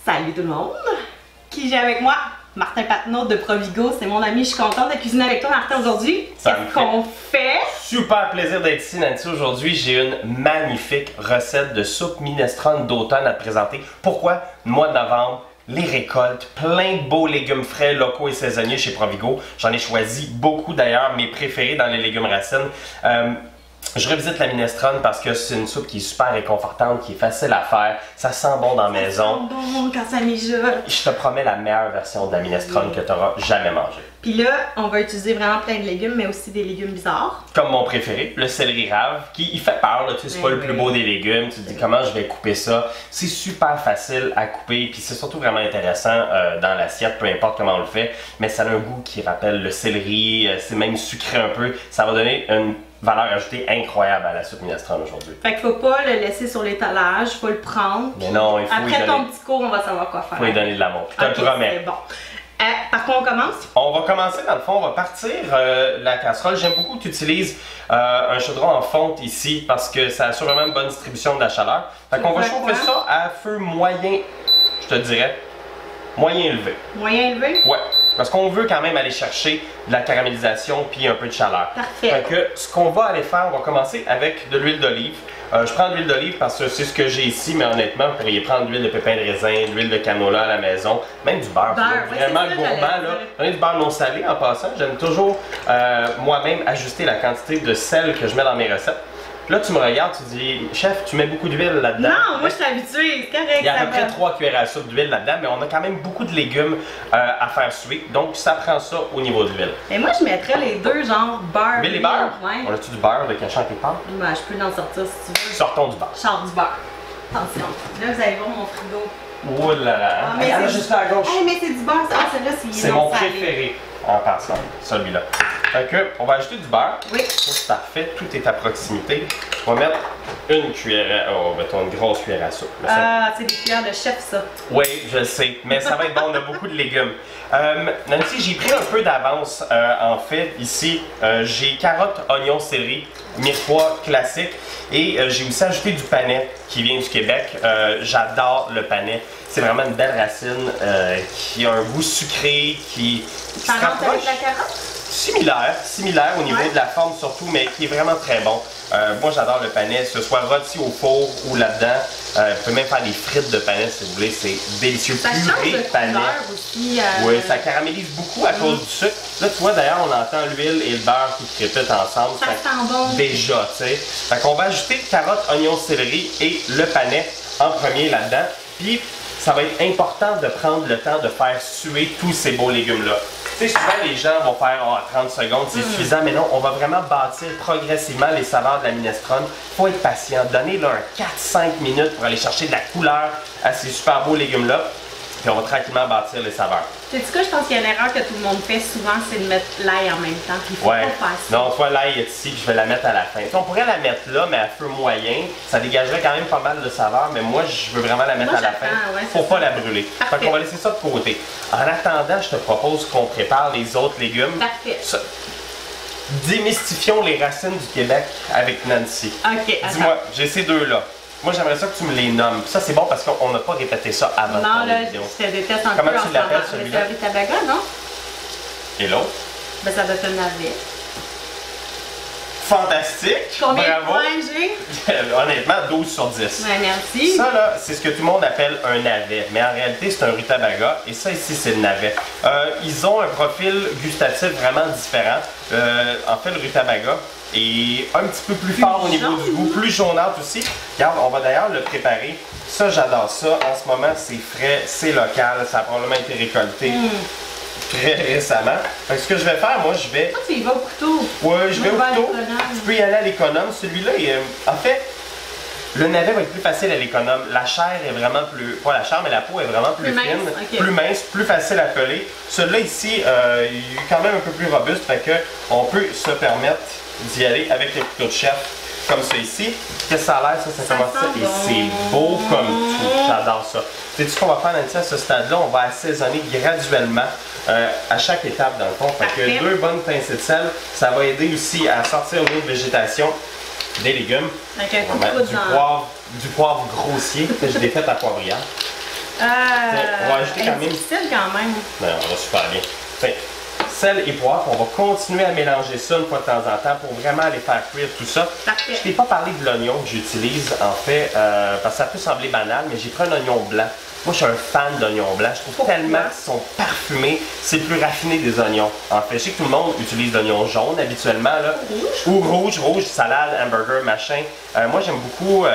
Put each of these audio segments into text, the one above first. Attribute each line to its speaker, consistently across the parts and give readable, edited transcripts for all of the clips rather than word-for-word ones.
Speaker 1: Salut tout le monde! Qui j'ai avec moi? Martin Patnaud de Provigo, c'est mon ami, je suis contente de cuisiner avec toi Martin aujourd'hui. Qu'est-ce qu'on fait?
Speaker 2: Super plaisir d'être ici Nancy. Aujourd'hui j'ai une magnifique recette de soupe minestrone d'automne à te présenter. Pourquoi? Mois de novembre, les récoltes, plein de beaux légumes frais, locaux et saisonniers chez Provigo. J'en ai choisi beaucoup d'ailleurs, mes préférés dans les légumes racines. Je revisite la minestrone parce que c'est une soupe qui est super réconfortante, qui est facile à faire, ça sent bon dans la maison.
Speaker 1: Ça sent bon quand ça mijote.
Speaker 2: Je te promets la meilleure version de la minestrone que tu auras jamais mangée.
Speaker 1: Puis là, on va utiliser vraiment plein de légumes, mais aussi des légumes bizarres.
Speaker 2: Comme mon préféré, le céleri rave, qui il fait peur, c'est pas le plus beau des légumes, tu te dis comment je vais couper ça. C'est super facile à couper, puis c'est surtout vraiment intéressant dans l'assiette, peu importe comment on le fait, mais ça a un goût qui rappelle le céleri, c'est même sucré un peu, ça va donner une valeur ajoutée incroyable à la soupe minestrone aujourd'hui.
Speaker 1: Fait qu'il faut pas le laisser sur l'étalage, faut le prendre.
Speaker 2: Mais non, il faut
Speaker 1: après ton petit cours, on va savoir quoi faire.
Speaker 2: Il faut lui donner de l'amour, je te le promets.
Speaker 1: Bon. Par quoi on commence?
Speaker 2: On va commencer dans le fond, on va partir la casserole. J'aime beaucoup que tu utilises un chaudron en fonte ici parce que ça assure vraiment une bonne distribution de la chaleur. Fait qu'on va chauffer ça à feu moyen, je te dirais, moyen élevé.
Speaker 1: Moyen élevé?
Speaker 2: Ouais, parce qu'on veut quand même aller chercher de la caramélisation puis un peu de chaleur.
Speaker 1: Parfait.
Speaker 2: Fait que ce qu'on va aller faire, on va commencer avec de l'huile d'olive. Je prends de l'huile d'olive parce que c'est ce que j'ai ici, mais honnêtement, vous pourriez prendre de l'huile de pépins de raisin, de l'huile de canola à la maison, même du beurre. Vraiment gourmand, là. Prenez du beurre non salé en passant. J'aime toujours moi-même ajuster la quantité de sel que je mets dans mes recettes. Là, tu me regardes, tu dis, chef, tu mets beaucoup d'huile là-dedans.
Speaker 1: Non, moi je suis habituée, c'est correct.
Speaker 2: Il y a à peu près 3 cuillères à soupe d'huile là-dedans, mais on a quand même beaucoup de légumes à faire suer, donc ça prend ça au niveau de l'huile.
Speaker 1: Mais moi je mettrais les deux, genre beurre.
Speaker 2: Mais les beurres?
Speaker 1: Ouais.
Speaker 2: On a-tu du beurre de cachan quelque part?
Speaker 1: Ben, je peux en sortir si tu veux.
Speaker 2: Sortons du beurre.
Speaker 1: Je sors du beurre. Attention. Là, vous allez voir mon frigo.
Speaker 2: Oh là là!
Speaker 1: Ah, mais c'est
Speaker 2: juste à gauche.
Speaker 1: Hey, mais c'est du beurre. Ah, celui-là,
Speaker 2: c'est mon préféré en passant, celui-là. Fait que, on va ajouter du beurre.
Speaker 1: Oui.
Speaker 2: Ça, c'est parfait, tout est à proximité. On va mettre une cuillère, mettons une grosse cuillère à soupe.
Speaker 1: Ah, c'est des cuillères de chef, ça.
Speaker 2: Oui, je le sais, mais ça va être bon, on a beaucoup de légumes. Nancy, j'ai pris un peu d'avance, en fait, ici. J'ai carottes, oignons, céleri, mirepoix classique. Et j'ai aussi ajouté du panais qui vient du Québec. J'adore le panais. C'est vraiment une belle racine qui a un goût sucré, qui
Speaker 1: Ça rentre avec la carotte?
Speaker 2: Similaire au niveau de la forme surtout, mais qui est vraiment très bon. Moi j'adore le panais, que ce soit rôti au four ou là-dedans. Vous pouvez même faire des frites de panais si vous voulez, c'est délicieux.
Speaker 1: Ça change de couleur aussi.
Speaker 2: Oui, ça caramélise beaucoup à cause du sucre. Là tu vois d'ailleurs on entend l'huile et le beurre qui crépitent ensemble.
Speaker 1: Ça sent bon.
Speaker 2: Déjà, tu sais. Fait qu'on va ajouter carottes, oignons, céleri et le panais en premier là-dedans. Puis ça va être important de prendre le temps de faire suer tous ces beaux légumes-là. Tu sais, souvent les gens vont faire 30 secondes, c'est suffisant, mais non, on va vraiment bâtir progressivement les saveurs de la minestrone. Il faut être patient, donnez-leur 4-5 minutes pour aller chercher de la couleur à ces super beaux légumes-là. Puis on va tranquillement bâtir les saveurs.
Speaker 1: Sais-tu quoi, je pense qu'il y a une erreur que tout le monde fait souvent, c'est de mettre l'ail en même temps. Puis il faut pas faire ça.
Speaker 2: Non, toi l'ail est ici, puis je vais la mettre à la fin. T'sais, on pourrait la mettre là, mais à feu moyen. Ça dégagerait quand même pas mal de saveur, mais moi je veux vraiment la mettre à la fin. Faut pas la brûler. Fait qu'on va laisser ça de côté. En attendant, je te propose qu'on prépare les autres légumes.
Speaker 1: Parfait.
Speaker 2: Démystifions les racines du Québec avec Nancy.
Speaker 1: Ok,
Speaker 2: dis-moi, j'ai ces deux-là. Moi, j'aimerais ça que tu me les nommes. Ça, c'est bon parce qu'on n'a pas répété ça avant
Speaker 1: la
Speaker 2: vidéo.
Speaker 1: Je te déteste un peu.
Speaker 2: Comment tu l'appelles, celui-là?
Speaker 1: C'est un rutabaga, non?
Speaker 2: Et l'autre?
Speaker 1: Ben, ça doit être un navet.
Speaker 2: Fantastique!
Speaker 1: Combien
Speaker 2: Bravo.
Speaker 1: de points j'ai?
Speaker 2: Honnêtement, 12 sur 10.
Speaker 1: Ouais, merci.
Speaker 2: Ça, là, c'est ce que tout le monde appelle un navet. Mais en réalité, c'est un rutabaga. Et ça, ici, c'est le navet. Ils ont un profil gustatif vraiment différent. En fait, le rutabaga est un petit peu plus fort au niveau du goût, plus jaunâtre aussi. Regarde, on va d'ailleurs le préparer. Ça, j'adore ça. En ce moment, c'est frais, c'est local. Ça a probablement été récolté très récemment. Donc, ce que je vais faire, moi, je vais...
Speaker 1: Toi, tu y vas au couteau.
Speaker 2: Oui, je vais au couteau. Tu peux y aller à l'économe. Celui-là, en fait, le navet va être plus facile à l'économe. La chair est vraiment plus... Pas la chair, mais la peau est vraiment plus fine, plus mince, plus facile à peler. Celui-là ici, il est quand même un peu plus robuste, fait que on peut se permettre d'y aller avec le couteau de chef, comme ça ici. Qu'est-ce que ça a l'air, ça commence ça. Et c'est beau comme tout. J'adore ça. Sais-tu ce qu'on va faire, Nancy, à ce stade-là? On va assaisonner graduellement à chaque étape, dans le fond. Fait que 2 bonnes pincées de sel, ça va aider aussi à sortir l'eau de végétation des légumes.
Speaker 1: Avec un coup de
Speaker 2: du poivre grossier que je l'ai fait à poivrière. va ajouter quand même.
Speaker 1: C'est difficile quand même.
Speaker 2: Non, on va super bien. Fait, sel et poivre, on va continuer à mélanger ça une fois de temps en temps pour vraiment aller faire cuire tout ça.
Speaker 1: Parfait.
Speaker 2: Je t'ai pas parlé de l'oignon que j'utilise en fait, parce que ça peut sembler banal, mais j'ai pris un oignon blanc. Moi, je suis un fan d'oignons blancs. Je trouve tellement qu'ils sont parfumés. C'est le plus raffiné des oignons. En fait, je sais que tout le monde utilise l'oignon jaune habituellement, là. Ou rouge, salade, hamburger, machin. Moi, j'aime beaucoup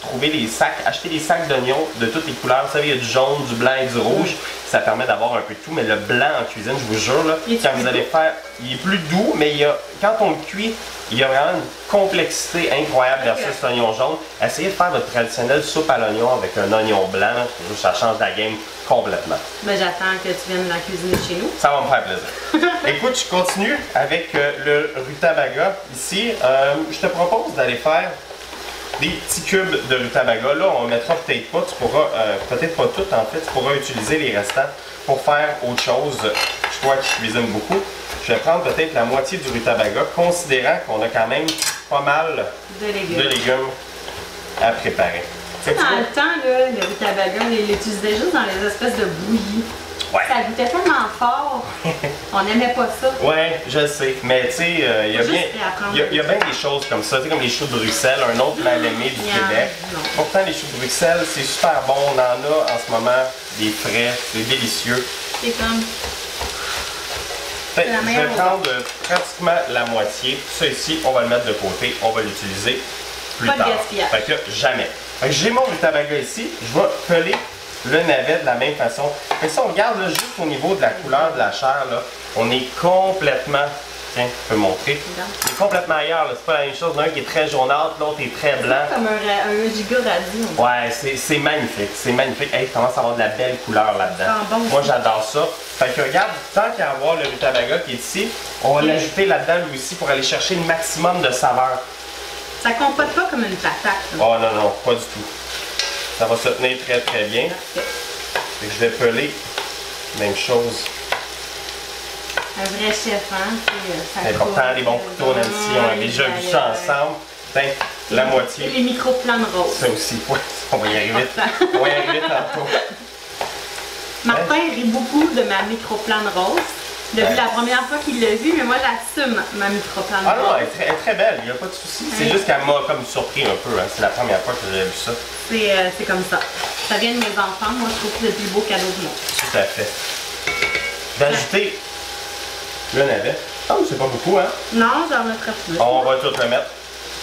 Speaker 2: trouver des sacs, acheter des sacs d'oignons de toutes les couleurs. Vous savez, il y a du jaune, du blanc et du rouge. Ça permet d'avoir un peu de tout, mais le blanc en cuisine, je vous jure, là, quand vous allez faire, il est plus doux, mais quand on le cuit, il y a vraiment une complexité incroyable versus l'oignon jaune. Essayez de faire votre traditionnelle soupe à l'oignon avec un oignon blanc, ça change la game complètement.
Speaker 1: Ben, j'attends que tu viennes la cuisiner chez nous.
Speaker 2: Ça va me faire plaisir. Écoute, je continue avec le rutabaga ici. Je te propose d'aller faire des petits cubes de rutabaga. Là, on ne mettra peut-être pas, tu pourras, peut-être pas tout en fait, tu pourras utiliser les restants pour faire autre chose. Je vois que je cuisine beaucoup. Je vais prendre peut-être la moitié du rutabaga, considérant qu'on a quand même pas mal de légumes à préparer.
Speaker 1: Tu sais, dans le temps, là, le rutabaga, il l'utilisait juste dans les espèces de bouillies. Ouais. Ça goûtait tellement fort. On n'aimait pas ça.
Speaker 2: Ouais, je sais. Mais tu sais, il y a bien des choses comme ça. Tu sais, comme les choux de Bruxelles, un autre mal aimé du Québec. Non. Pourtant, les choux de Bruxelles, c'est super bon. On en a en ce moment des frais. C'est délicieux.
Speaker 1: C'est comme...
Speaker 2: Fait, je vais prendre pratiquement la moitié. Ça ici, on va le mettre de côté. On va l'utiliser plus tard. Fait que jamais. Fait que j'ai mon rutabaga ici. Je vais peler le navet de la même façon. Mais si on regarde là, juste au niveau de la couleur de la chair, là, on est complètement... Tiens, je peux montrer. On est complètement ailleurs. C'est pas la même chose. L'un qui est très jaunâtre, l'autre est très blanc.
Speaker 1: C'est comme un giga radis.
Speaker 2: Ouais, c'est magnifique. C'est magnifique. Hey, il commence à avoir de la belle couleur là-dedans. Moi, j'adore ça. Fait que regarde, tant qu'à avoir le rutabaga qui est ici, on va l'ajouter là-dedans lui aussi pour aller chercher le maximum de saveur.
Speaker 1: Ça compote pas comme une patate.
Speaker 2: Oh non, pas du tout. Ça va se tenir très très bien. Fait que je vais peler. Même chose.
Speaker 1: Un vrai chef, hein?
Speaker 2: C'est important, les bons couteaux, Nancy, on a déjà vu ça ensemble. Tiens, la moitié.
Speaker 1: Et les micro-planes roses.
Speaker 2: Ça aussi, ouais, on va y arriver. On va y arriver tantôt.
Speaker 1: Martin rit beaucoup de ma micro-plane rose. Depuis la première fois qu'il l'a vu, mais moi j'assume ma micro-plane rose.
Speaker 2: Ah non, elle est très belle, il n'y a pas de souci. C'est juste qu'elle m'a comme surpris un peu. Hein. C'est la première fois que j'ai vu ça.
Speaker 1: C'est comme ça. Ça vient de mes enfants. Moi, je trouve que c'est le plus beau cadeau du monde.
Speaker 2: Tout à fait. D'ajouter le navet. Ah, c'est pas beaucoup, hein?
Speaker 1: Non, j'en mettrai plus.
Speaker 2: On va tout le mettre.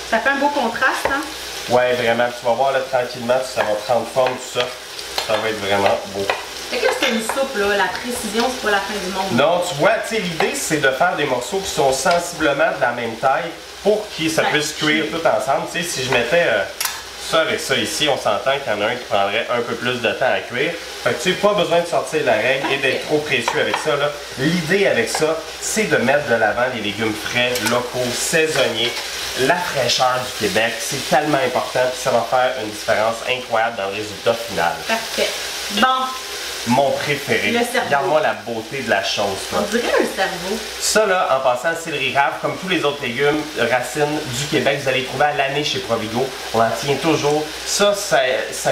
Speaker 1: Ça fait un beau contraste, hein?
Speaker 2: Ouais, vraiment. Tu vas voir là tranquillement, ça va prendre forme, tout ça. Ça va être vraiment beau.
Speaker 1: Fait que c'est une soupe, là. La précision, c'est pas la fin du monde.
Speaker 2: Non, tu vois, tu sais, l'idée, c'est de faire des morceaux qui sont sensiblement de la même taille pour que ça puisse cuire tout ensemble. Tu sais, si je mettais ça avec ça ici, on s'entend qu'il y en a un qui prendrait un peu plus de temps à cuire. Fait que tu sais, pas besoin de sortir la règle et d'être trop précieux avec ça. L'idée avec ça, c'est de mettre de l'avant les légumes frais, locaux, saisonniers. La fraîcheur du Québec, c'est tellement important, puis ça va faire une différence incroyable dans le résultat final.
Speaker 1: Parfait. Bon.
Speaker 2: Mon préféré. Regarde-moi la beauté de la chose.
Speaker 1: On dirait un cerveau.
Speaker 2: Ça, là, en passant, céleri rave, comme tous les autres légumes, racines du Québec, vous allez les trouver à l'année chez Provigo. On en tient toujours. Ça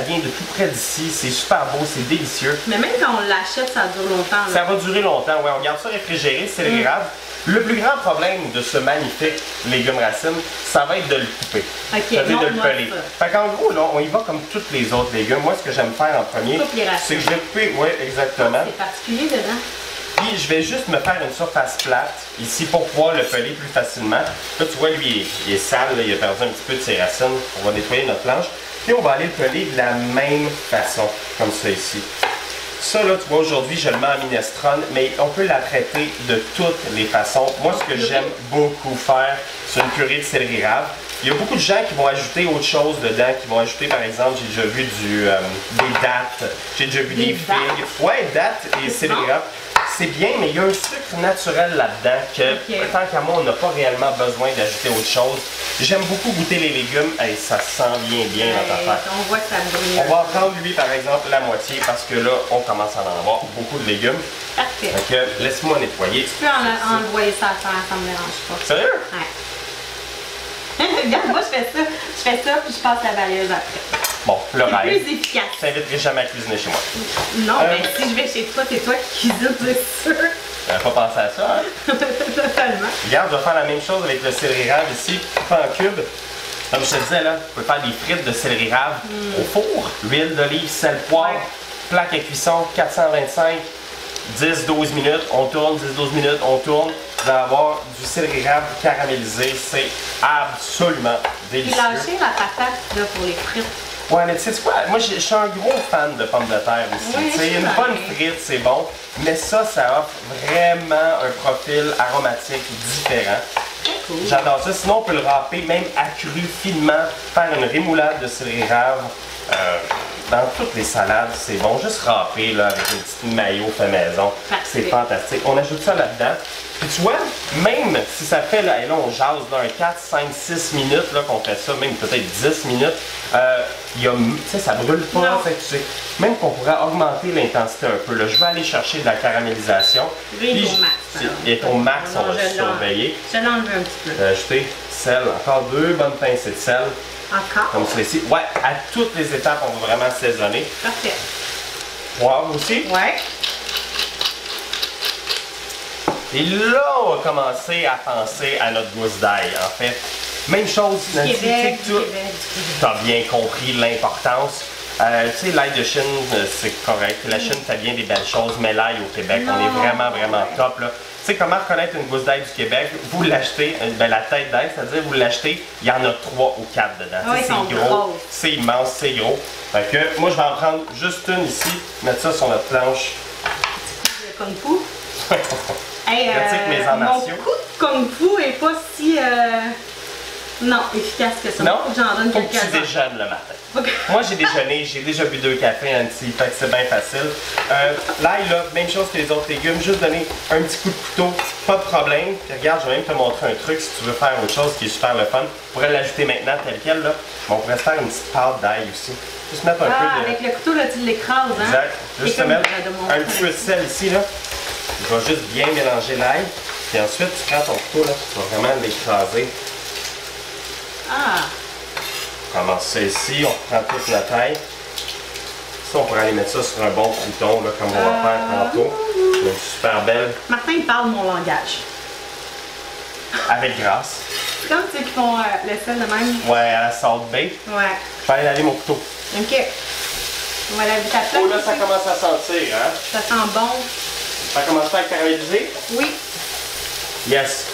Speaker 2: vient de tout près d'ici. C'est super beau, c'est délicieux.
Speaker 1: Mais même quand on l'achète, ça dure longtemps. Là.
Speaker 2: Ça va durer longtemps, ouais. On garde ça réfrigéré, céleri rave. Le plus grand problème de ce magnifique légume racine, ça va être de le couper.
Speaker 1: Okay,
Speaker 2: de le peler. Fait qu'en gros, là, on y va comme tous les autres légumes. Moi, ce que j'aime faire en premier, c'est que je vais couper, oui, exactement.
Speaker 1: C'est particulier dedans.
Speaker 2: Puis je vais juste me faire une surface plate ici pour pouvoir le peler plus facilement. Là, tu vois, lui, il est sale, là, il a perdu un petit peu de ses racines. On va nettoyer notre planche. Puis on va aller le peler de la même façon, comme ça ici. Ça, là, tu vois, aujourd'hui, je le mets en minestrone, mais on peut la traiter de toutes les façons. Moi, ce que j'aime beaucoup faire, c'est une purée de céleri rave. Il y a beaucoup de gens qui vont ajouter autre chose dedans, qui vont ajouter, par exemple, j'ai déjà vu des dattes, j'ai déjà vu des figues. Ouais, dattes et céleri rave. C'est bien, mais il y a un sucre naturel là-dedans que, tant qu'à moi, on n'a pas réellement besoin d'ajouter autre chose. J'aime beaucoup goûter les légumes. Hey, ça sent bien notre affaire.
Speaker 1: On voit que ça brûle.
Speaker 2: On va en prendre, lui, par exemple, la moitié, parce que là, on commence à en avoir beaucoup de légumes.
Speaker 1: Parfait.
Speaker 2: Donc, laisse-moi nettoyer.
Speaker 1: Tu peux envoyer ça à faire, ça me dérange pas.
Speaker 2: Sérieux?
Speaker 1: Ouais. Regarde, moi je fais ça puis je passe la balayeuse après.
Speaker 2: Bon, le rêve.
Speaker 1: C'est plus efficace.
Speaker 2: Je t'inviterai jamais à cuisiner chez moi.
Speaker 1: Non, mais si je vais chez toi, c'est toi qui cuisines, c'est sûr.
Speaker 2: Pas pensé à ça, hein?
Speaker 1: Totalement.
Speaker 2: Regarde, je vais faire la même chose avec le céleri rave ici, coupé en cubes. Comme je te disais, là, tu peux faire des frites de céleri rave au four. Huile d'olive, sel, poivre, plaque à cuisson, 425, 10-12 minutes, on tourne, 10-12 minutes, on tourne. Vous allez avoir du céleri rave caramélisé, c'est absolument délicieux.
Speaker 1: J'ai lâché la patate là, pour les frites.
Speaker 2: Ouais, mais tu sais quoi? Moi, je suis un gros fan de pommes de terre aussi.
Speaker 1: Oui,
Speaker 2: une bonne frite, c'est bon. Mais ça offre vraiment un profil aromatique différent.
Speaker 1: Cool.
Speaker 2: J'adore ça. Sinon, on peut le râper même accru finement, faire une rémoulade de céleri rave. Dans toutes les salades, c'est bon. Juste râper là, avec une petite mayo fait maison. C'est fantastique. On ajoute ça là-dedans. Puis tu vois, même si ça fait, là, et là on jase dans un 4, 5, 6 minutes là, qu'on fait ça, même peut-être 10 minutes, ça brûle pas. Tu sais, même qu'on pourrait augmenter l'intensité un peu. Là. Je vais aller chercher de la caramélisation.
Speaker 1: Et ton max.
Speaker 2: Et ton max, on va surveiller.
Speaker 1: Je l'ai enlevé un petit peu.
Speaker 2: Ajouter sel, encore 2 bonnes pincées de sel.
Speaker 1: Encore?
Speaker 2: Comme ceci. Ouais, à toutes les étapes, on va vraiment assaisonner.
Speaker 1: Parfait.
Speaker 2: Poivre aussi.
Speaker 1: Ouais.
Speaker 2: Et là, on va commencer à penser à notre gousse d'ail. En fait, même chose, Nancy,
Speaker 1: Québec,
Speaker 2: tu as bien compris l'importance. Tu sais, l'ail de Chine, c'est correct. La Chine fait bien des belles choses, mais l'ail au Québec, on est vraiment, vraiment top. Là. Tu sais, comment reconnaître une gousse d'ail du Québec? Vous l'achetez, la tête d'ail, c'est-à-dire vous l'achetez, il y en a 3 ou 4 dedans.
Speaker 1: Oui,
Speaker 2: c'est gros, c'est immense, c'est gros. Fait que moi, je vais en prendre juste une ici, mettre ça sur notre planche.
Speaker 1: Le kung fu. Hey,
Speaker 2: mes arts martiaux.
Speaker 1: Mon coup de kung fu est pas si non, efficace que ça.
Speaker 2: Non,
Speaker 1: j'en donne
Speaker 2: faut que tu
Speaker 1: quelques-uns.
Speaker 2: déjeunes le matin. Moi, j'ai déjeuné, j'ai déjà bu 2 cafés, Nancy, fait que c'est bien facile. L'ail, là, même chose que les autres légumes, juste donner un petit coup de couteau, pas de problème. Puis regarde, je vais même te montrer un truc si tu veux faire autre chose qui est super le fun. On pourrait l'ajouter maintenant tel quel, là. Mais on pourrait se faire une petite pâte d'ail aussi. Juste mettre un peu de...
Speaker 1: avec le couteau, là, tu l'écrases, hein?
Speaker 2: Exact. Juste te mettre un petit peu de sel ici, là. Je vais juste bien mélanger l'ail. Puis ensuite, tu prends ton couteau, là, tu vas vraiment l'écraser.
Speaker 1: Ah!
Speaker 2: On commence ça ici, on prend toute la taille. Ça, on pourrait aller mettre ça sur un bon crouton, là, comme on va faire tantôt. Une super belle.
Speaker 1: Martin, il parle mon langage.
Speaker 2: Avec grâce.
Speaker 1: C'est comme ceux qui font le sel de même.
Speaker 2: Ouais, à la salt bae.
Speaker 1: Ouais.
Speaker 2: Je vais aller laver mon couteau.
Speaker 1: Ok. On va laver ta plaque.
Speaker 2: Oh là, ça commence à sentir, hein?
Speaker 1: Ça sent bon.
Speaker 2: Ça commence à caraméliser?
Speaker 1: Oui.
Speaker 2: Yes.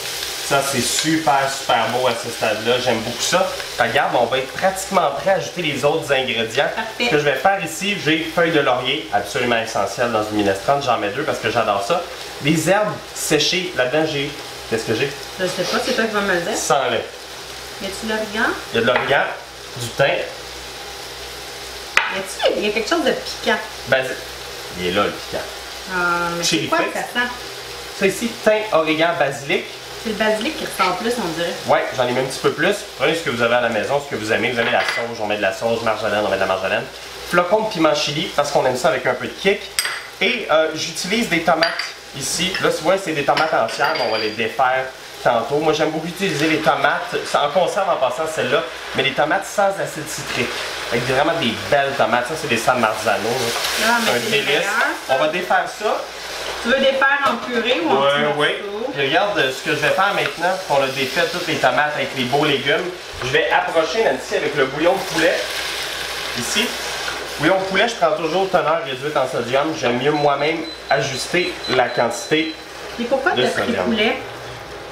Speaker 2: Ça, c'est super, super beau à ce stade-là. J'aime beaucoup ça. Regarde, on va être pratiquement prêt à ajouter les autres ingrédients.
Speaker 1: Parfait.
Speaker 2: Ce que je vais faire ici, j'ai feuilles de laurier, absolument essentielles dans une minestrone. J'en mets 2 parce que j'adore ça. Des herbes séchées. Là-dedans, j'ai... Qu'est-ce que j'ai?
Speaker 1: Je sais pas, c'est toi qui vas me le dire.
Speaker 2: Sans lait.
Speaker 1: Y a-tu de l'origan?
Speaker 2: Il y a de l'origan, du thym.
Speaker 1: Il y a quelque chose de piquant.
Speaker 2: Il est là, le piquant.
Speaker 1: Ah, mais c'est quoi que ça sent?
Speaker 2: Ça ici, thym, origan, basilic.
Speaker 1: C'est le basilic qui ressort plus, on dirait.
Speaker 2: Ouais, j'en ai mis un petit peu plus. Prenez ce que vous avez à la maison, ce que vous aimez. Vous aimez la sauge, on met de la sauge, marjolaine, on met de la marjolaine. Flocons de piment chili, parce qu'on aime ça avec un peu de kick. Et j'utilise des tomates ici. Là, tu vois, c'est des tomates entières, mais on va les défaire tantôt. Moi, j'aime beaucoup utiliser les tomates, en conserve en passant celle-là, mais les tomates sans acide citrique. Avec vraiment des belles tomates. Ça, c'est des San Marzano.
Speaker 1: Ah,
Speaker 2: c'est un délice. On va défaire ça.
Speaker 1: Tu veux défaire en purée ou en petit morceau?
Speaker 2: Oui. Puis regarde ce que je vais faire maintenant, qu'on a défait toutes les tomates avec les beaux légumes. Je vais approcher Nancy avec le bouillon de poulet. Ici. Bouillon de poulet, je prends toujours teneur réduite en sodium. J'aime mieux moi-même ajuster la quantité.
Speaker 1: Et pourquoi tu as pris poulet?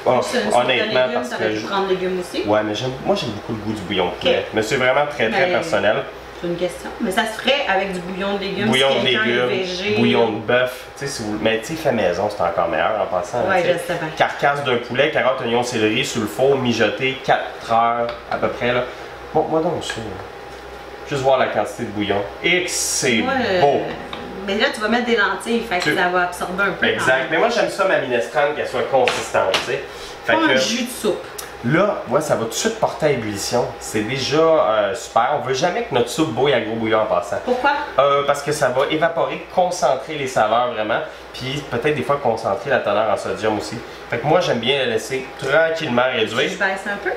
Speaker 2: Oh, honnêtement, parce que
Speaker 1: je prendre légumes aussi.
Speaker 2: Ouais, mais moi j'aime beaucoup le goût du bouillon de poulet. Mais c'est vraiment très personnel.
Speaker 1: C'est une question. Mais ça se ferait avec du bouillon de légumes.
Speaker 2: Bouillon de légumes, bouillon de bœuf. Mais tu sais, fait maison, c'est encore meilleur en passant.
Speaker 1: Ouais, je sais bien.
Speaker 2: Carcasse d'un poulet, carottes, oignons, céleri sur le four, mijoté 4 heures à peu près. Là. Bon, moi donc ça. Juste voir la quantité de bouillon. Et que c'est beau.
Speaker 1: Mais là, tu vas mettre des lentilles, fait que ça va absorber un peu.
Speaker 2: Exact. Mais moi, j'aime ça, ma minestrone, qu'elle soit consistante, tu sais.
Speaker 1: Pas un jus de soupe.
Speaker 2: Là, ouais, ça va tout de suite porter à ébullition. C'est déjà super. On veut jamais que notre soupe bouille à gros bouillon en passant.
Speaker 1: Pourquoi?
Speaker 2: Parce que ça va évaporer, concentrer les saveurs vraiment, puis peut-être des fois concentrer la teneur en sodium aussi. Fait que moi, j'aime bien la laisser tranquillement réduire.
Speaker 1: Je baisse un peu?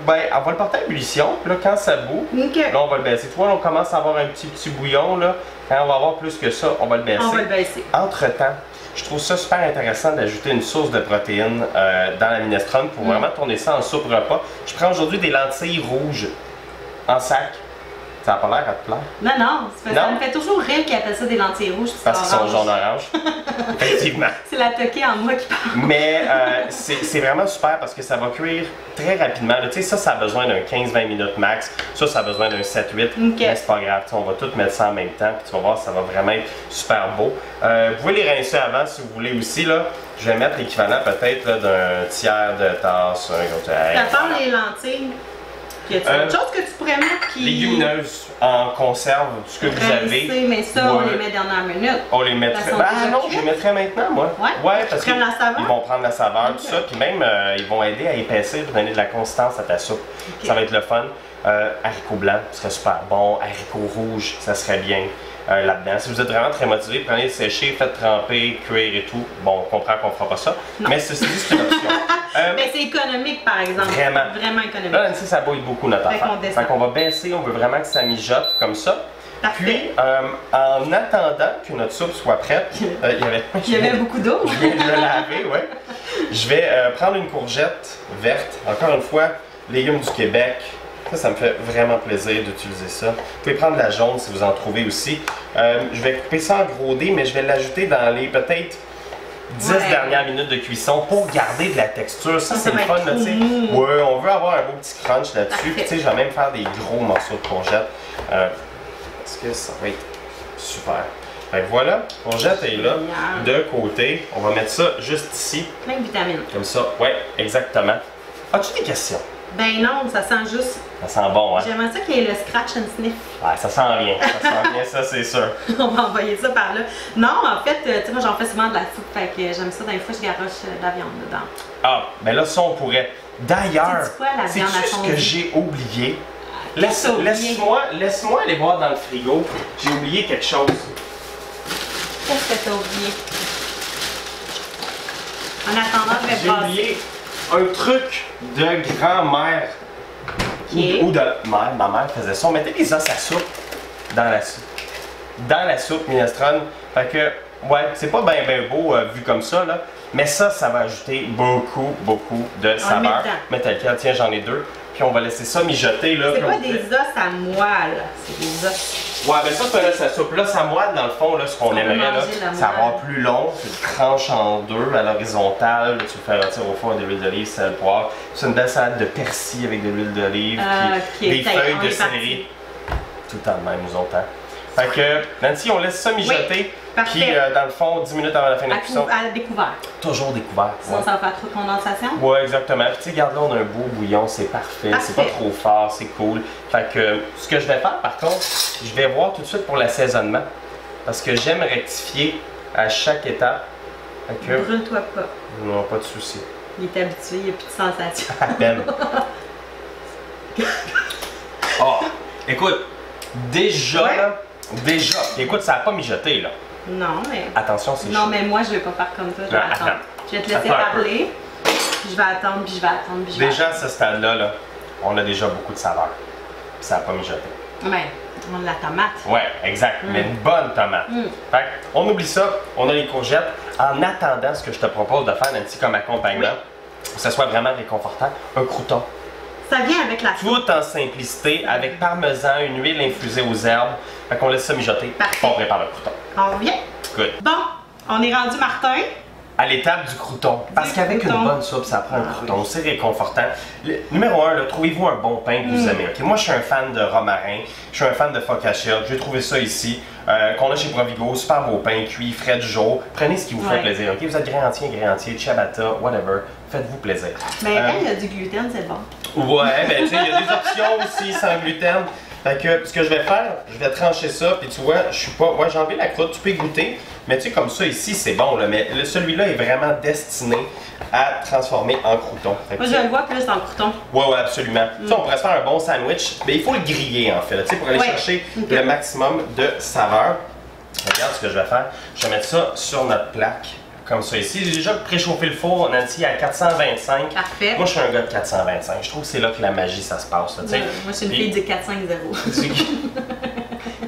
Speaker 2: Ben, on va le porter à ébullition. Là, quand ça bout, là, on va le baisser. Toi, on commence à avoir un petit bouillon, là. Quand on va avoir plus que ça, on va le baisser.
Speaker 1: On va le baisser.
Speaker 2: Entre-temps, je trouve ça super intéressant d'ajouter une source de protéines dans la minestrone pour vraiment tourner ça en soupe repas. Je prends aujourd'hui des lentilles rouges en sac. Ça n'a pas l'air à te plaire?
Speaker 1: Non, non. Ça me fait toujours rire qu'ils appellent ça des lentilles rouges.
Speaker 2: Parce qu'ils sont jaune-orange. Effectivement.
Speaker 1: C'est la toquée en moi qui parle.
Speaker 2: Mais c'est vraiment super parce que ça va cuire très rapidement. Tu sais, ça a besoin d'un 15-20 minutes max. Ça a besoin d'un 7-8. Mais c'est pas grave. On va tout mettre ça en même temps. Puis tu vas voir, ça va vraiment être super beau. Vous pouvez les rincer avant si vous voulez aussi. Là. Je vais mettre l'équivalent peut-être d'un tiers de tasse.
Speaker 1: Ça part les lentilles. Y a-t-il autre chose que tu pourrais mettre qui...
Speaker 2: Légumineuses en conserve, ce que vous avez.
Speaker 1: Mais ça, on les met dernière minute.
Speaker 2: On les mettrait... Ah non, je les mettrais maintenant, moi.
Speaker 1: Ouais,
Speaker 2: parce qu'ils vont prendre la saveur, tout ça. Puis même, ils vont aider à épaissir, pour donner de la consistance à ta soupe. Ça va être le fun. Haricots blancs, ce serait super bon. Haricots rouges, ça serait bien. Là-dedans. Si vous êtes vraiment très motivé, prenez le sécher, faites tremper, cuire et tout. Bon, on comprend qu'on ne fera pas ça, mais ceci dit, c'est une option.
Speaker 1: Mais c'est économique, par exemple.
Speaker 2: Vraiment.
Speaker 1: Vraiment économique.
Speaker 2: Là, ça bouille beaucoup notre affaire. Fait qu'on va baisser, on veut vraiment que ça mijote comme ça.
Speaker 1: Parfait.
Speaker 2: Puis, en attendant que notre soupe soit prête,
Speaker 1: il y avait beaucoup d'eau.
Speaker 2: Je viens de le laver, ouais. Je vais prendre une courgette verte, encore une fois, légumes du Québec. Ça me fait vraiment plaisir d'utiliser ça. Vous pouvez prendre la jaune si vous en trouvez aussi. Je vais couper ça en gros dés, mais je vais l'ajouter dans les peut-être 10 dernières minutes de cuisson pour garder de la texture. Ça c'est le fun, là, tu sais. Ouais, on veut avoir un beau petit crunch là-dessus. Tu sais, je vais même faire des gros morceaux de courgette. Parce que ça va être super. Fait que voilà, la courgette est là, de côté. On va mettre ça juste ici.
Speaker 1: Plein de vitamines.
Speaker 2: Comme ça, ouais, exactement. As-tu des questions?
Speaker 1: Ben non, ça sent juste...
Speaker 2: Ça sent bon, hein?
Speaker 1: J'aimerais ça qu'il y ait le scratch and sniff.
Speaker 2: Ouais, ça sent rien. Ça sent bien, ça, c'est sûr.
Speaker 1: On va envoyer ça par là. Non, en fait, tu sais, moi, j'en fais souvent de la soupe, fait que j'aime ça. D'un fois, je garoche de la viande dedans.
Speaker 2: Ah, ben là, ça, on pourrait. D'ailleurs,
Speaker 1: c'est
Speaker 2: ce que j'ai oublié. Laisse-moi aller voir dans le frigo. J'ai oublié quelque chose.
Speaker 1: Qu'est-ce que t'as oublié? En attendant, je vais
Speaker 2: J'ai oublié un truc de grand-mère. Ou de mère. Ma mère faisait ça. On mettait des os à soupe dans la soupe. Dans la soupe minestrone. Fait que, ouais, c'est pas bien beau vu comme ça, là. Mais ça va ajouter beaucoup de saveur. Mais tel quel, tiens, j'en ai deux. Puis on va laisser ça mijoter, là.
Speaker 1: C'est pas des os à moelle, c'est des os.
Speaker 2: Ouais, ben ça, c'est un os à soupe. L'os à moelle, dans le fond, là, ce qu'on aimerait, là, c'est avoir plus long. Tu le tranches en deux à l'horizontale. Tu le fais rôtir au four de l'huile d'olive, sel, poivre. C'est une belle salade de persil avec de l'huile d'olive. Puis des feuilles de céleri. Tout le temps de même, nous autres. Fait que, Nancy, on laisse ça mijoter. Puis, dans le fond, 10 minutes avant la fin de la cuisson.
Speaker 1: À découvert.
Speaker 2: Toujours découvert.
Speaker 1: Sinon, ça va faire trop de condensation?
Speaker 2: Ouais, exactement. Puis, tu sais, regarde là, on a un beau bouillon, c'est parfait. C'est pas trop fort, c'est cool. Fait que, ce que je vais faire, par contre, je vais voir tout de suite pour l'assaisonnement. Parce que j'aime rectifier à chaque étape. Fait que...
Speaker 1: Brûle-toi pas.
Speaker 2: Non, pas de souci.
Speaker 1: Il est habitué, il n'y a plus de sensation.
Speaker 2: À peine. Oh, écoute, déjà, déjà. Écoute, ça n'a pas mijoté, là.
Speaker 1: Non, mais...
Speaker 2: Attention, c'est chaud.
Speaker 1: Non, mais moi, je vais pas faire comme toi, je vais attendre. Je vais te laisser parler, puis je vais attendre, puis je vais attendre, puis je vais
Speaker 2: Déjà, à ce stade-là, là, on a déjà beaucoup de saveur. Puis ça n'a pas mijoté.
Speaker 1: Ouais, on a de la tomate.
Speaker 2: Ouais, exact, mais une bonne tomate. Fait on oublie ça, on a les courgettes. En attendant, ce que je te propose de faire, Nancy, comme accompagnement, pour que ça soit vraiment réconfortant, un crouton.
Speaker 1: Ça vient avec la soupe.
Speaker 2: Tout en simplicité, avec parmesan, une huile infusée aux herbes. Fait qu'on laisse ça mijoter, on prépare le crouton.
Speaker 1: On revient?
Speaker 2: Good.
Speaker 1: Bon, on est rendu, Martin.
Speaker 2: À l'étape du crouton. Parce qu'avec une bonne soupe, ça prend un crouton. C'est réconfortant. Numéro 1, trouvez-vous un bon pain que vous aimez. Okay? Moi, je suis un fan de romarin. Je suis un fan de focaccia. J'ai trouvé ça ici. Qu'on a chez Provigo. Super beau pain, cuit, frais du jour. Prenez ce qui vous fait plaisir. Okay? Vous êtes grain entier, ciabatta, whatever. Faites-vous plaisir.
Speaker 1: Mais quand il y a du gluten, c'est bon.
Speaker 2: Ouais, ben tu sais, il y a des options aussi sans gluten. Fait que ce que je vais faire, je vais trancher ça, puis tu vois, je suis pas. Ouais, j'ai enlevé la croûte, tu peux y goûter, mais tu sais, comme ça ici, c'est bon, là, mais celui-là est vraiment destiné à transformer en crouton.
Speaker 1: Moi, je le vois plus en crouton.
Speaker 2: Ouais, absolument. Tu sais, on pourrait se faire un bon sandwich, mais il faut le griller en fait, tu sais, pour aller chercher le maximum de saveur. Regarde ce que je vais faire. Je vais mettre ça sur notre plaque. Comme ça ici. J'ai déjà préchauffé le four, Nancy, à 425.
Speaker 1: Parfait.
Speaker 2: Moi, je suis un gars de 425. Je trouve que c'est là que la magie, ça se passe. Là,
Speaker 1: moi, je suis une fille de 450.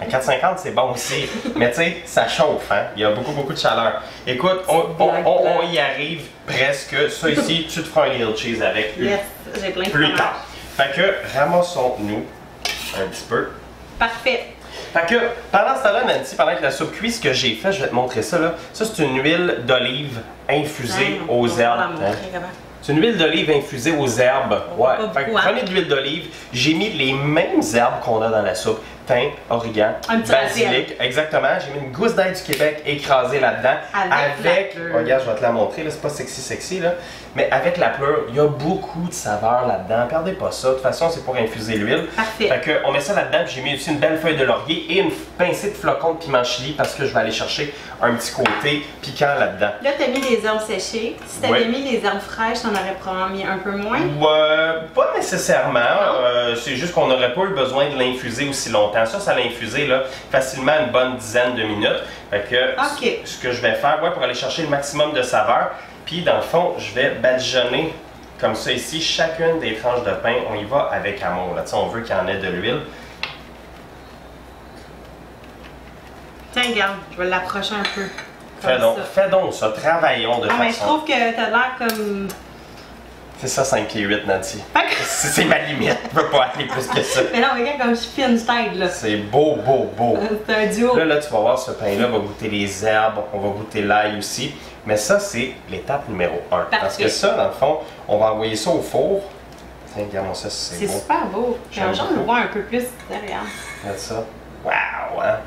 Speaker 2: À 450, c'est bon aussi. Mais tu sais, ça chauffe, hein? Il y a beaucoup de chaleur. Écoute, on y arrive presque. Ça ici, tu te feras un grilled cheese avec.
Speaker 1: Yes, j'ai plein de
Speaker 2: plus tard. Fait que, ramassons-nous un petit peu.
Speaker 1: Parfait.
Speaker 2: Fait que, pendant ce temps-là, Nancy, pendant que la soupe cuit, ce que j'ai fait, je vais te montrer ça là. Ça, c'est une huile d'olive infusée aux herbes. C'est une huile d'olive infusée aux herbes. Ouais. Fait que prenez de l'huile d'olive. J'ai mis les mêmes herbes qu'on a dans la soupe. Thym, origan, basilic. Exactement. J'ai mis une gousse d'ail du Québec écrasée là-dedans. Avec regarde, je vais te la montrer. Là, c'est pas sexy, là. Mais avec la pleure, il y a beaucoup de saveurs là-dedans. Perdez pas ça. De toute façon, c'est pour infuser l'huile.
Speaker 1: Parfait.
Speaker 2: Fait que, on met ça là-dedans. Puis j'ai mis aussi une belle feuille de laurier et une pincée de flocons de piment chili parce que je vais aller chercher un petit côté piquant là-dedans.
Speaker 1: Là, tu as mis les herbes séchées. Si tu avais mis les herbes fraîches, tu en aurais probablement mis un peu moins.
Speaker 2: Pas nécessairement. C'est juste qu'on n'aurait pas eu besoin de l'infuser aussi longtemps. Ça l'infuser là, facilement une bonne dizaine de minutes. Fait que ce que je vais faire pour aller chercher le maximum de saveur, puis dans le fond, je vais badigeonner comme ça ici, chacune des tranches de pain, on y va avec amour. Là. On veut qu'il y en ait de l'huile.
Speaker 1: Tiens, regarde, je vais l'approcher un peu.
Speaker 2: Fais donc ça, travaillons de façon.
Speaker 1: Mais je trouve que t'as l'air comme...
Speaker 2: C'est ça, 5 pieds 8, Nancy. C'est ma limite, je peux pas aller plus que ça.
Speaker 1: Mais non, regarde comme je suis fine tête, là.
Speaker 2: C'est beau.
Speaker 1: C'est un duo.
Speaker 2: Là, tu vas voir, ce pain-là va goûter les herbes, on va goûter l'ail aussi. Mais ça, c'est l'étape numéro 1.
Speaker 1: Parfait.
Speaker 2: Parce que ça, dans le fond, on va envoyer ça au four. Tiens, regarde-moi ça, c'est beau.
Speaker 1: C'est super beau. J'ai un genre de voir un peu plus derrière.
Speaker 2: Regarde ça. Waouh, hein?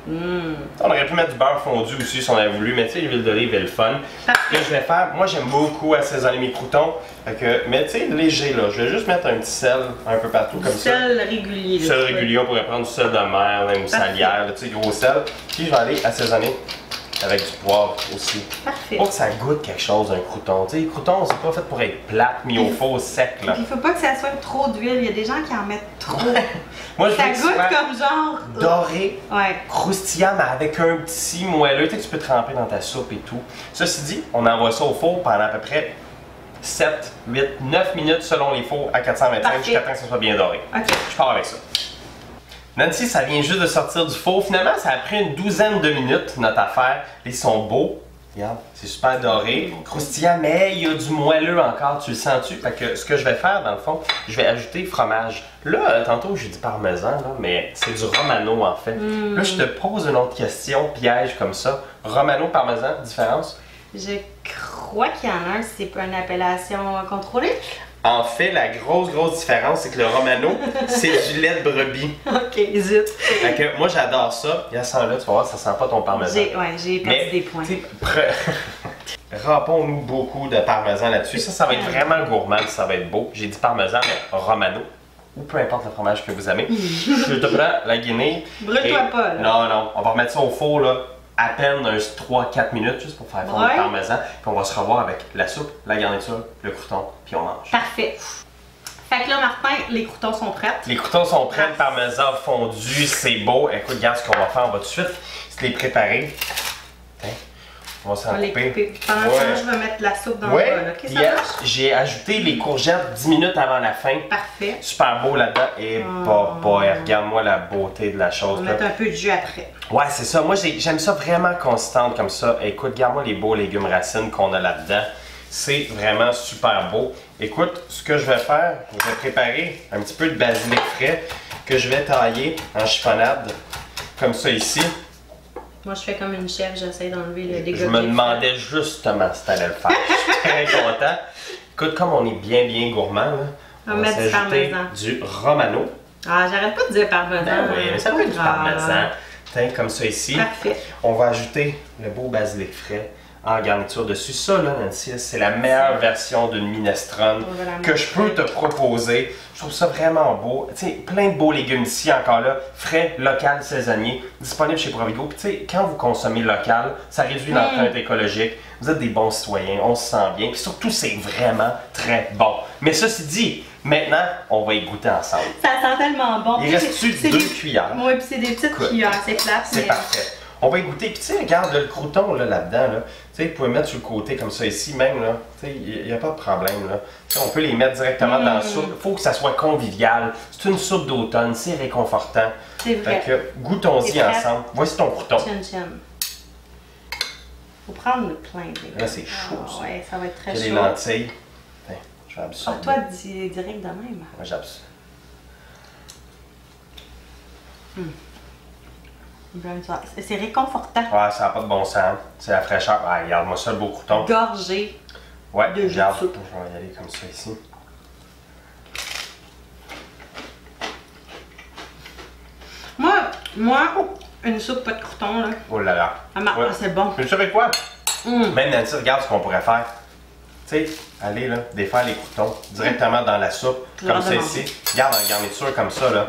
Speaker 2: On aurait pu mettre du beurre fondu aussi si on avait voulu, mais tu sais, l'huile d'olive est le fun. Ce que je vais faire, moi j'aime beaucoup assaisonner mes croûtons. Mais tu sais, léger là, je vais juste mettre un petit sel un peu partout comme ça.
Speaker 1: Sel régulier.
Speaker 2: Sel régulier, on pourrait prendre du sel de mer, même salière, tu sais, gros sel. Puis je vais aller assaisonner avec du poivre aussi.
Speaker 1: Parfait.
Speaker 2: Pour que ça goûte quelque chose, un crouton. Tu sais, les croûtons, c'est pas fait pour être plate, mis au four sec là.
Speaker 1: Il faut pas que ça soit trop d'huile, il y a des gens qui en mettent trop.
Speaker 2: Moi, je
Speaker 1: ça goûte comme genre
Speaker 2: doré, croustillant, mais avec un petit moelleux. Tu sais, tu peux tremper dans ta soupe et tout. Ceci dit, on envoie ça au four pendant à peu près 7, 8, 9 minutes selon les fours à 425 jusqu'à temps que ça soit bien doré. Je pars avec ça. Nancy, ça vient juste de sortir du four. Finalement, ça a pris une douzaine de minutes, notre affaire. Ils sont beaux. Regarde, c'est super doré, croustillant, mais il y a du moelleux encore, tu le sens-tu? Fait que ce que je vais faire, dans le fond, je vais ajouter fromage. Là, tantôt, j'ai dit parmesan, là, mais c'est du romano, en fait. Là, je te pose une autre question, piège comme ça. Romano, parmesan, différence? Je
Speaker 1: crois qu'il y en a un, c'est pas une appellation contrôlée.
Speaker 2: En fait, la grosse différence, c'est que le romano, c'est du lait de brebis.
Speaker 1: Ok, zut.
Speaker 2: Fait que moi, j'adore ça. Regarde ça là, tu vas voir, ça sent pas ton parmesan.
Speaker 1: J'ai perdu des points.
Speaker 2: Râpons-nous beaucoup de parmesan là-dessus. Ça va être vraiment gourmand, ça va être beau. J'ai dit parmesan, mais romano. Ou peu importe le fromage que vous aimez. Je te prends la guinée.
Speaker 1: Brûle-toi pas, là.
Speaker 2: Non, on va remettre ça au four, là. À peine 3-4 minutes juste pour faire fondre le parmesan. Puis on va se revoir avec la soupe, la garniture, le crouton, puis on mange.
Speaker 1: Parfait. Fait que là, Martin, les croutons sont prêts.
Speaker 2: Les croutons sont prêts, le parmesan fondu, c'est beau. Écoute, regarde ce qu'on va faire. On va tout de suite se les préparer. On va s'en couper.
Speaker 1: Pendant ce temps, je vais mettre la soupe dans le bol.
Speaker 2: J'ai ajouté les courgettes 10 minutes avant la fin.
Speaker 1: Parfait.
Speaker 2: Super beau là-dedans. Et regarde-moi la beauté de la chose.
Speaker 1: On va mettre un peu de jus après.
Speaker 2: Ouais, c'est ça. Moi, j'aime ça vraiment consistante comme ça. Écoute, regarde-moi les beaux légumes racines qu'on a là-dedans. C'est vraiment super beau. Écoute, ce que je vais faire, je vais préparer un petit peu de basilic frais que je vais tailler en chiffonnade, comme ça ici.
Speaker 1: Moi, je fais comme une chef, j'essaie d'enlever le dégât.
Speaker 2: Je me demandais justement si tu allais le faire. Je suis très content. Écoute, comme on est bien gourmand, là,
Speaker 1: on va s'ajouter
Speaker 2: du romano.
Speaker 1: Ah, j'arrête pas de dire parmesan.
Speaker 2: Ben oui, mais ça peut être du parmesan. Comme ça ici.
Speaker 1: Parfait.
Speaker 2: On va ajouter le beau basilic frais en garniture dessus. Ça, là, Nancy, c'est la meilleure version d'une minestrone que je peux te proposer. Je trouve ça vraiment beau. Tu sais, plein de beaux légumes ici, encore là, frais, local, saisonnier, disponible chez Provigo. Puis tu sais, quand vous consommez local, ça réduit l'empreinte écologique. Vous êtes des bons citoyens, on se sent bien. Puis surtout, c'est vraiment très bon. Mais ceci dit, maintenant, on va y goûter ensemble. Ça
Speaker 1: sent tellement bon.
Speaker 2: Il reste-tu 2 cuillères?
Speaker 1: Oui, puis c'est des petites cuillères, c'est plate.
Speaker 2: C'est parfait. On va y goûter. Puis tu sais, regarde le crouton là-dedans. Là, tu sais, vous pouvez mettre sur le côté comme ça ici même. Là, tu sais, il n'y a pas de problème. Là. On peut les mettre directement dans la soupe. Il faut que ça soit convivial. C'est une soupe d'automne, c'est réconfortant.
Speaker 1: C'est vrai.
Speaker 2: Fait que goûtons-y ensemble. Voici ton crouton.
Speaker 1: Faut prendre le plein.
Speaker 2: Là, c'est chaud. Ça.
Speaker 1: Ouais, ça va être très chaud.
Speaker 2: J'ai les lentilles. Enfin, je vais absorber.
Speaker 1: Toi, direct de même.
Speaker 2: Moi, j'absorbe.
Speaker 1: C'est réconfortant.
Speaker 2: Ouais, ça n'a pas de bon sens. C'est la fraîcheur. Ah, regarde-moi ça, le beau crouton.
Speaker 1: Gorgé.
Speaker 2: Ouais, regarde. Je vais y aller comme ça ici.
Speaker 1: Moi, une soupe pas de crouton, là.
Speaker 2: Oh là là.
Speaker 1: Ouais. C'est bon.
Speaker 2: Mais tu savais quoi? Même Nancy, regarde ce qu'on pourrait faire. Tu sais, allez là, défaire les croutons directement dans la soupe, comme ça ici. Regarde en garniture comme ça, là.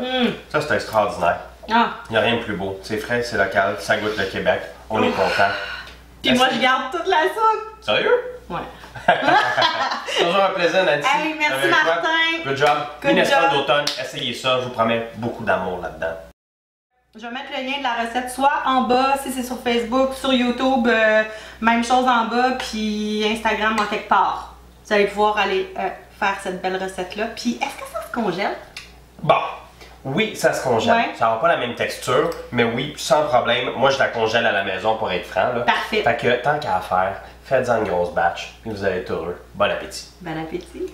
Speaker 2: Ça, c'est extraordinaire. Il n'y a rien de plus beau. C'est frais, c'est local, ça goûte le Québec. On est content.
Speaker 1: Puis moi, je garde toute la soupe.
Speaker 2: Sérieux?
Speaker 1: Ouais.
Speaker 2: Toujours un plaisir, Nancy.
Speaker 1: Hey, merci Martin.
Speaker 2: Good job. Minestrone d'automne, essayez ça. Je vous promets beaucoup d'amour là-dedans.
Speaker 1: Je vais mettre le lien de la recette soit en bas, si c'est sur Facebook, sur YouTube, même chose en bas, puis Instagram en quelque part. Vous allez pouvoir aller faire cette belle recette-là. Puis, est-ce que ça se congèle?
Speaker 2: Bon, oui, ça se congèle.
Speaker 1: Ouais.
Speaker 2: Ça n'aura pas la même texture, mais oui, sans problème. Moi, je la congèle à la maison pour être franc. Là.
Speaker 1: Parfait.
Speaker 2: Fait que tant qu'à faire, faites-en une grosse batch, et vous allez être heureux. Bon appétit.
Speaker 1: Bon appétit.